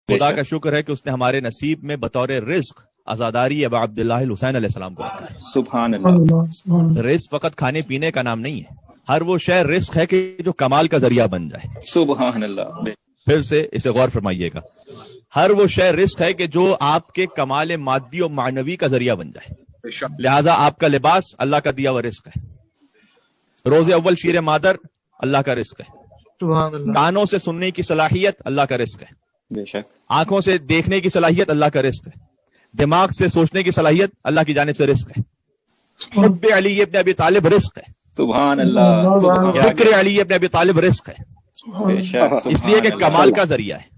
خدا کا شکر ہے کہ اس نے ہمارے نصیب میں بطور رزق عزاداری ابا عبداللہ الحسین علیہ السلام کو رکھا ہے۔ سبحان اللہ۔ رزق فقط کھانے پینے کا نام نہیں ہے، ہر وہ شے رزق ہے کہ جو کمال کا ذریعہ بن جائے۔ سبحان اللہ۔ پھر سے اسے غور فرمائیے گا، ہر وہ شے رزق ہے کہ جو آپ کے کمال مادی و معنوی کا ذریعہ بن جائے۔ لہٰذا آپ کا لباس اللہ کا دیا ہوا رزق ہے، روز اول شیر مادر اللہ کا رزق ہے، کانوں سے سننے کی صلاحیت اللہ کا رزق ہے، بے شک، آنکھوں سے دیکھنے کی صلاحیت اللہ کا رزق ہے، دماغ سے سوچنے کی صلاحیت اللہ کی جانب سے رزق ہے، حب علی ابن ابی طالب رزق ہے، سبحان اللہ، ذکر علی ابن ابی طالب رزق ہے، بے شک، اس لیے کہ کمال کا ذریعہ ہے۔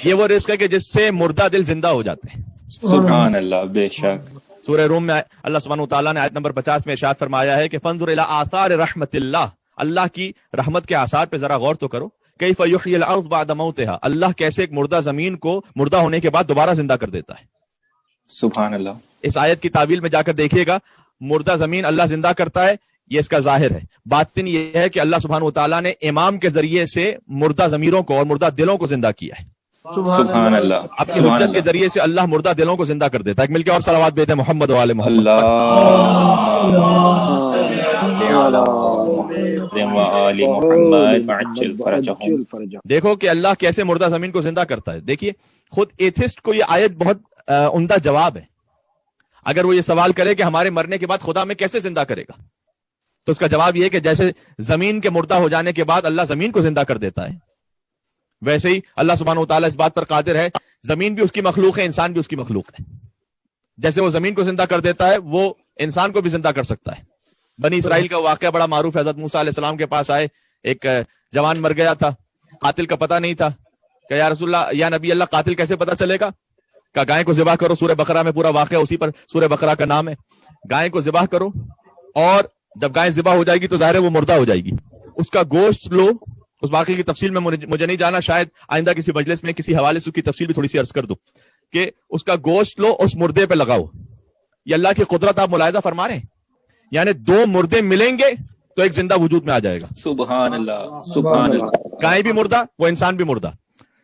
یہ وہ رزق ہے کہ جس سے مردہ دل زندہ ہو جاتے ہیں۔ سبحان اللہ، بے شک۔ سورہ روم میں اللہ سبحانہ وتعالیٰ نے آیت نمبر 50 میں ارشاد فرمایا ہے کہ فانظر الی آثار رحمت اللہ، اللہ کی رحمت کے آثار پہ ذرا غور تو کرو، کیف یحیی الارض بعد موتها، اللہ کیسے ایک مردہ زمین کو مردہ ہونے کے بعد دوبارہ زندہ کر دیتا ہے۔ سبحان اللہ۔ اس آیت کی تعویل میں جا کر دیکھیے گا، مردہ زمین اللہ زندہ کرتا ہے، یہ اس کا ظاہر ہے۔ باطن یہ ہے کہ اللہ سبحانہ وتعالیٰ نے امام کے ذریعے سے مردہ ضمیروں کو اور مردہ دلوں کو زندہ کیا ہے۔ سبحان اللہ، اپنی حجت کے ذریعے سے اللہ مردہ دلوں کو زندہ کر دیتا ہے۔ ایک مل کے اور صلوات بھیجتے ہیں محمد وعلى محمد۔ دیکھو کہ اللہ کیسے مردہ زمین کو زندہ کرتا ہے۔ دیکھیے خود ایتھسٹ کو یہ آیت بہت عمدہ جواب ہے۔ اگر وہ یہ سوال کرے کہ ہمارے مرنے کے بعد خدا ہمیں کیسے زندہ کرے گا، تو اس کا جواب یہ ہے کہ جیسے زمین کے مردہ ہو جانے کے بعد اللہ زمین کو زندہ کر دیتا ہے، ویسے ہی اللہ سبحانہ وتعالیٰ اس بات پر قادر ہے، زمین بھی اس کی مخلوق ہے، انسان بھی اس کی مخلوق ہے۔ جیسے وہ زمین کو زندہ کر دیتا ہے، وہ انسان کو بھی زندہ کر سکتا ہے۔ بنی اسرائیل کا واقعہ بڑا معروف ہے۔ حضرت موسیٰ علیہ السلام کے پاس آئے، ایک جوان مر گیا تھا، قاتل کا پتہ نہیں تھا، کہ یا رسول اللہ، یا نبی اللہ، قاتل کیسے پتہ چلے گا؟ کہ گائے کو ذبح کرو، سورہ بقرہ میں پورا واقعہ اسی پر سورہ بقرہ کا نام ہے۔ گائے کو ذبح کرو، اور جب گائے ذبح ہو جائے گی تو ظاہر ہے وہ مردہ ہو جائے گی، اس کا گوشت لو۔ اس واقعے کی تفصیل میں مجھے نہیں جانا، شاید آئندہ کسی مجلس میں کسی حوالے سے اس کی تفصیل بھی تھوڑی سی عرض کر دوں، کہ اس کا گوشت لو، اس مردے پہ لگاؤ۔ یہ اللہ کی قدرت آپ ملاحظہ فرما رہے ہیں، یعنی دو مردے ملیں گے تو ایک زندہ وجود میں آ جائے گا۔ سبحان اللہ، سبحان اللہ۔ گائے بھی مردہ، وہ انسان بھی مردہ،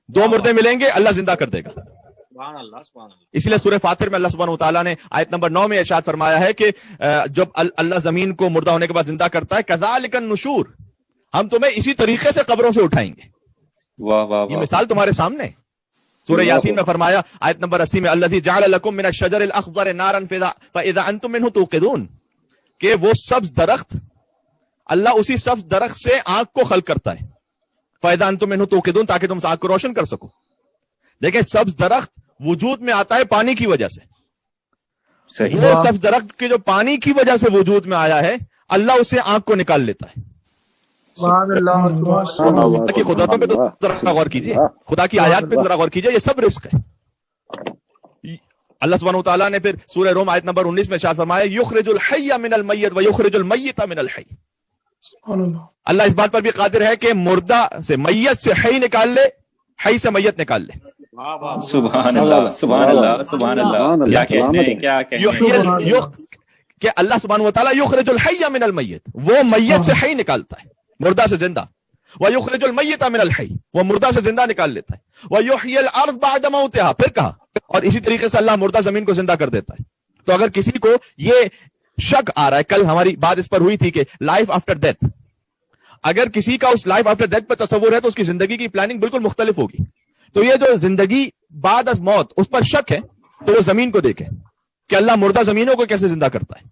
دو مردے ملیں گے اللہ زندہ کر دے گا۔ سبحان اللہ، سبحان اللہ۔ اس لیے سورہ فاطر میں اللہ سبحانہ وتعالیٰ نے آیت نمبر 9 میں ارشاد فرمایا ہے کہ جب اللہ زمین کو مردہ ہونے کے بعد زندہ کرتا ہے، کذالک النشور، ہم تمہیں اسی طریقے سے قبروں سے اٹھائیں گے۔ واہ واہ یہ واہ، مثال تمہارے سامنے ہے۔ سورہ یاسین میں فرمایا آیت نمبر 80 میں، الذی جعل لکم من الشجر الاخضر نارا فاذا انتم منہ توقدون، کہ وہ سبز درخت، اللہ اسی سبز درخت سے آگ کو خلق کرتا ہے، فاذا انتم منہ توقدون، تاکہ تم اس آگ کو روشن کر سکو۔ دیکھیں سبز درخت وجود میں آتا ہے پانی کی وجہ سے، صحیح، وہ سبز درخت کے جو پانی کی وجہ سے وجود میں آیا ہے، اللہ اسے آگ کو نکال لیتا ہے۔ سبحان اللہ، خدا کی قدرتوں پہ تو ذرا غور کیجیے، خدا کی آیات پہ ذرا غور کیجیے، یہ سب رزق ہے۔ اللہ سبحانہ وتعالیٰ نے پھر سورہ روم آیت نمبر 19 میں ارشاد فرمایا، یخرج الحی من المیت ویخرج المیت من الحی، اللہ اس بات پر بھی قادر ہے کہ مردہ سے، میت سے حی نکال لے، حی سے میت نکال لے۔ سبحان اللہ، سبحان اللہ، سبحان اللہ۔ کیا کہتے ہیں، کیا کہتے ہیں؟ کہ اللہ سبحانہ وتعالیٰ یخرج الحی من المیت، وہ میت سے حی نکالتا ہے، مردہ سے زندہ، وَيُخْرِجُ الْمَيِّتَ مِنَ الْحَيِّ، وہ مردہ سے زندہ نکال لیتا ہے، وَيُحْيِي الْأَرْضَ بَعْدَ مَوْتِهَا، پھر کہا، اور اسی طریقے سے اللہ مردہ زمین کو زندہ کر دیتا ہے۔ تو اگر کسی کو یہ شک آ رہا ہے، کل ہماری بات اس پر ہوئی تھی کہ لائف آفٹر ڈیتھ، اگر کسی کا اس لائف آفٹر ڈیتھ پر تصور ہے تو اس کی زندگی کی پلاننگ بالکل مختلف ہوگی۔ تو یہ جو زندگی بعد از موت اس پر شک ہے، تو وہ زمین کو دیکھے کہ اللہ مردہ زمینوں کو کیسے زندہ کرتا ہے،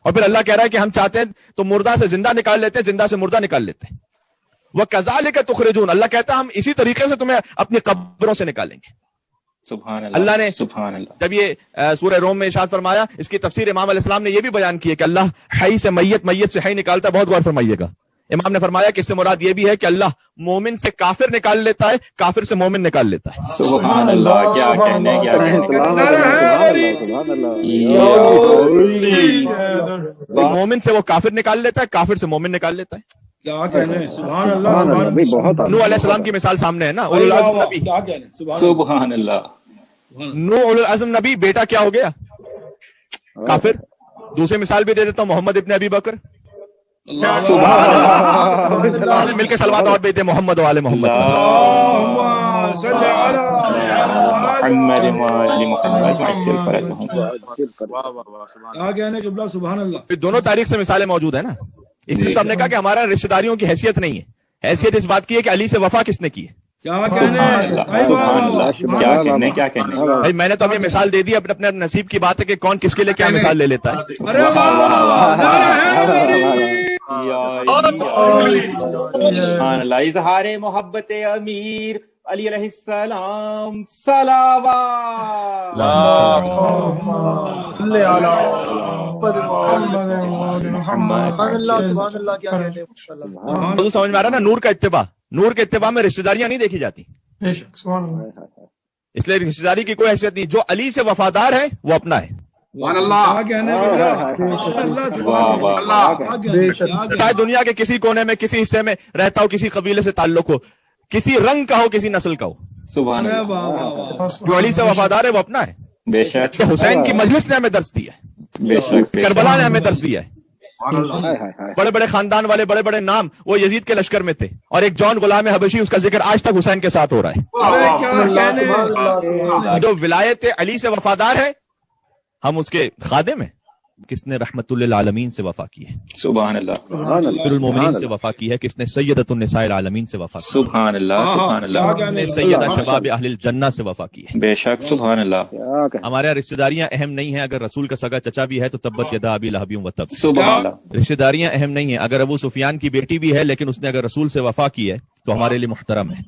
اور پھر اللہ کہہ رہا ہے کہ ہم چاہتے ہیں تو مردہ سے زندہ نکال لیتے ہیں، زندہ سے مردہ نکال لیتے ہیں۔ وَكَذَلِكَ تُخْرَجُونَ، اللہ کہتا ہے ہم اسی طریقے سے تمہیں اپنی قبروں سے نکالیں گے۔ سبحان اللہ، اللہ نے سبحان اللہ۔ جب یہ سورہ روم میں ارشاد فرمایا، اس کی تفسیر امام علیہ السلام نے یہ بھی بیان کی ہے کہ اللہ حی سے میت، میت سے حی نکالتا ہے۔ بہت غور فرمائیے گا، امام نے فرمایا کہ اس سے مراد یہ بھی ہے کہ اللہ مومن سے کافر نکال لیتا ہے، کافر سے مومن نکال لیتا ہے۔ سبحان اللہ، کیا کہنے، کیا مومن سے وہ کافر نکال لیتا ہے، کافر سے مومن نکال لیتا ہے۔ کیا کہنے، سبحان اللہ، سبحان اللہ۔ نوح علیہ السلام کی مثال سامنے ہے نا، اولو العزم نبی، کیا کہنے، سبحان اللہ۔ نوح اولو العزم نبی، بیٹا کیا ہو گیا؟ کافر۔ دوسری مثال بھی دے دیتا ہوں، محمد ابن ابی بکر، سبحان اللہ، مل کے صلوات اور بیتے محمد وعلى محمد۔ اللهم صل على محمد وآل محمد وعجل فرجهم. کیا کہنے قبلہ سبحان اللہ. دونوں تاریخ سے مثالیں موجود ہیں نا. اس لیے تو ہم نے کہا کہ ہمارا رشتہ داریوں کی حیثیت نہیں ہے، حیثیت اس بات کی ہے کہ علی سے وفا کس نے کی ہے. کیا سبحان اللہ کیا کہنے کیا کہنے. بھائی میں نے تو ابھی مثال دے دی، اپنے اپنے نصیب کی بات ہے کہ کون کس کے لیے کیا مثال لے لیتا ہے. سبحان اللہ. اظہار محبت امیر علی علیہ السلام صلوات. تو سمجھ میں آ رہا نا، نور کا اتباع، نور کے اتباع میں رشتہ داریاں نہیں دیکھی جاتی. اس لیے رشتہ داری کی کوئی حیثیت نہیں. جو علی سے وفادار ہے وہ اپنا ہے. چاہے دنیا کے کسی کونے میں کسی حصے میں رہتا ہو، کسی قبیلے سے تعلق ہو، کسی رنگ کا ہو، کسی نسل کا ہو، سبحان اللہ. جو علی سے وفادار ہے وہ اپنا ہے. بے شک کہ حسین کی مجلس نے ہمیں درس دیا ہے، بے شک کربلا نے ہمیں درس دیا ہے. بڑے بڑے خاندان والے بڑے بڑے نام وہ یزید کے لشکر میں تھے، اور ایک جون غلام حبشی، اس کا ذکر آج تک حسین کے ساتھ ہو رہا ہے. جو ولایت علی سے وفادار ہے ہم اس کے خادم ہیں. کس نے رحمت للعالمین سے وفا کی ہے؟ سبحان اللہ. امیر المومنین سے وفا کی ہے. کس نے سیدۃ النساء العالمین سے وفا کی؟ سبحان اللہ سبحان اللہ. کس نے سیدہ شباب اہل الجنہ سے وفا کی ہے؟ بے شک سبحان اللہ. ہمارے رشتہ داریاں اہم نہیں ہیں. اگر رسول کا سگا چچا بھی ہے تو تبت یدا ابی لہب وتب. سبحان اللہ. رشتہ داریاں اہم نہیں ہیں. اگر ابو سفیان کی بیٹی بھی ہے لیکن اس نے اگر رسول سے وفا کی ہے تو ہمارے لیے محترم ہے.